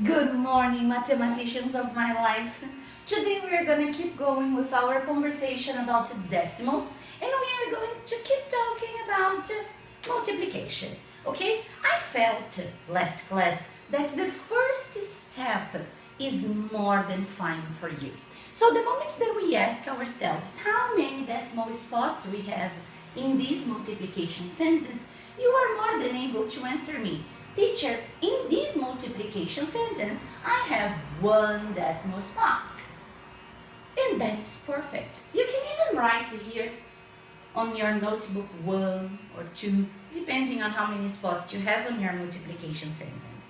Good morning, mathematicians of my life. Today we are going to keep going with our conversation about decimals and we are going to keep talking about multiplication. Okay? I felt last class that the first step is more than fine for you. So the moment that we ask ourselves how many decimal spots we have in this multiplication sentence, you are more than able to answer me. Teacher, in this multiplication sentence, I have one decimal spot. And that's perfect. You can even write here on your notebook 1 or 2, depending on how many spots you have on your multiplication sentence.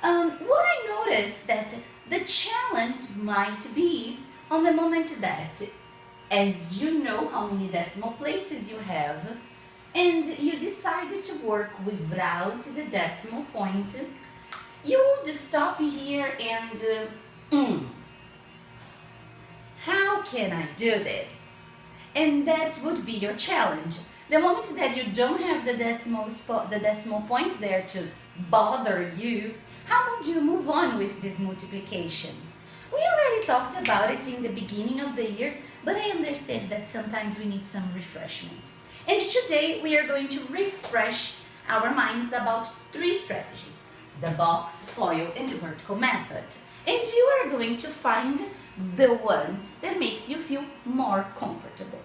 What I noticed that the challenge might be on the moment that, as you know how many decimal places you have, and you decided to work without the decimal point, you would stop here and how can I do this? And that would be your challenge. The moment that you don't have the decimal point there to bother you, how would you move on with this multiplication? We already talked about it in the beginning of the year, but I understand that sometimes we need some refreshment. And today we are going to refresh our minds about 3 strategies: the box, FOIL, and the vertical method. And you are going to find the one that makes you feel more comfortable.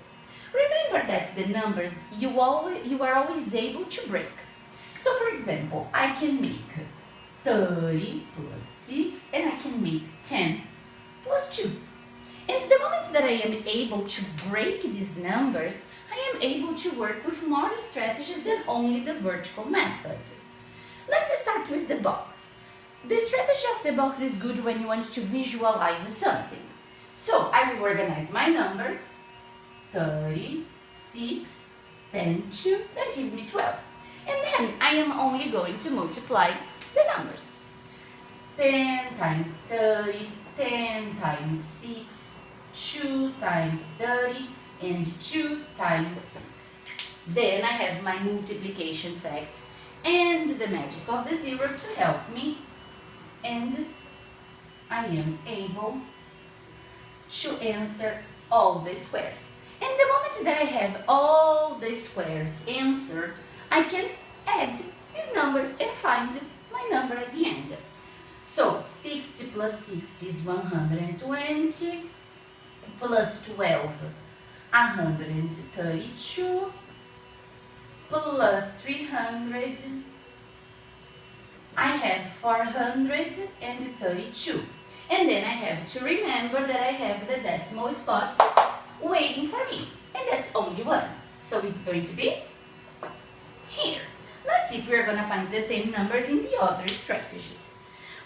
Remember that the numbers you are always able to break. So for example, I can make 30 plus 6 and I can make 10 plus 2. And the moment that I am able to break these numbers, I am able to work with more strategies than only the vertical method. Let's start with the box. The strategy of the box is good when you want to visualize something. So I will organize my numbers: 30, 6, 10, 2, that gives me 12. And then I am only going to multiply the numbers. 10 times 30, 10 times 6, 2 times 30, and 2 times 6. Then I have my multiplication facts and the magic of the zero to help me, and I am able to answer all the squares. And the moment that I have all the squares answered, I can add these numbers and find my number at the end. So 60 plus 60 is 120, plus 12, 132, plus 300, I have 432. And then I have to remember that I have the decimal spot waiting for me, and that's only one. So it's going to be here. Let's see if we're going to find the same numbers in the other strategies.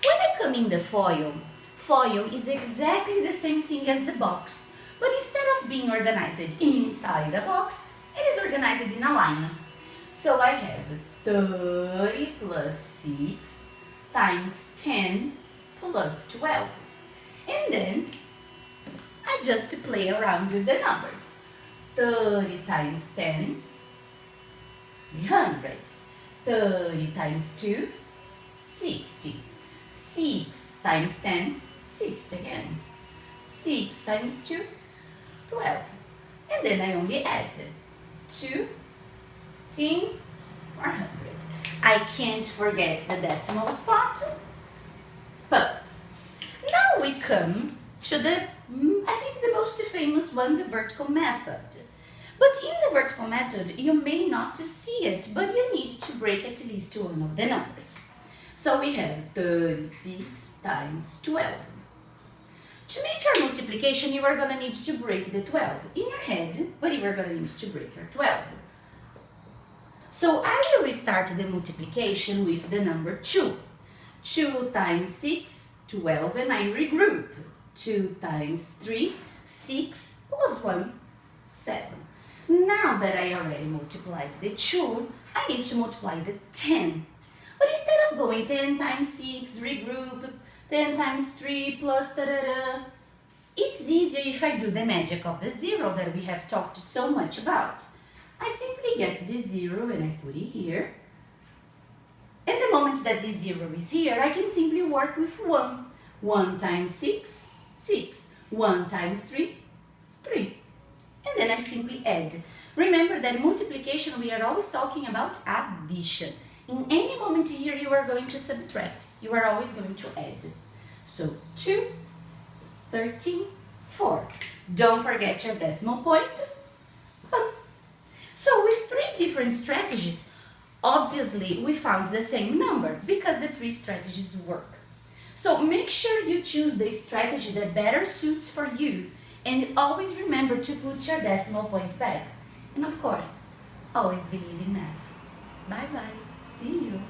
When I come in the FOIL, FOIL is exactly the same thing as the box, but instead of being organized inside a box, it is organized in a line. So I have 30 plus 6 times 10 plus 12. And then I just play around with the numbers. 30 times 10, 300. 30 times 2, 60. 6 times 10, 60 again. 6 times 2, 12. And then I only add 2, 10, 400. I can't forget the decimal spot. But now we come to I think the most famous one, the vertical method. But in the vertical method, you may not see it, but you need to break at least one of the numbers. So we have 36 times 12. To make your multiplication, you are going to need to break the 12 in your head, but you are going to need to break your 12. So I will start the multiplication with the number 2. 2 times 6, 12, and I regroup. 2 times 3, 6, plus 1, 7. Now that I already multiplied the 2, I need to multiply the 10. But instead of going 10 times 6, regroup, 10 times 3 plus da-da-da, it's easier if I do the magic of the zero that we have talked so much about. I simply get the 0 and I put it here. And the moment that this 0 is here, I can simply work with 1. 1 times 6, 6. 1 times 3, 3. And then I simply add. Remember that multiplication, we are always talking about addition. In any moment here, you are going to subtract. You are always going to add. So 2, 13, 4. Don't forget your decimal point. So with 3 different strategies, obviously we found the same number because the 3 strategies work. So make sure you choose the strategy that better suits for you, and always remember to put your decimal point back. And of course, always believe in math. Bye bye. See you.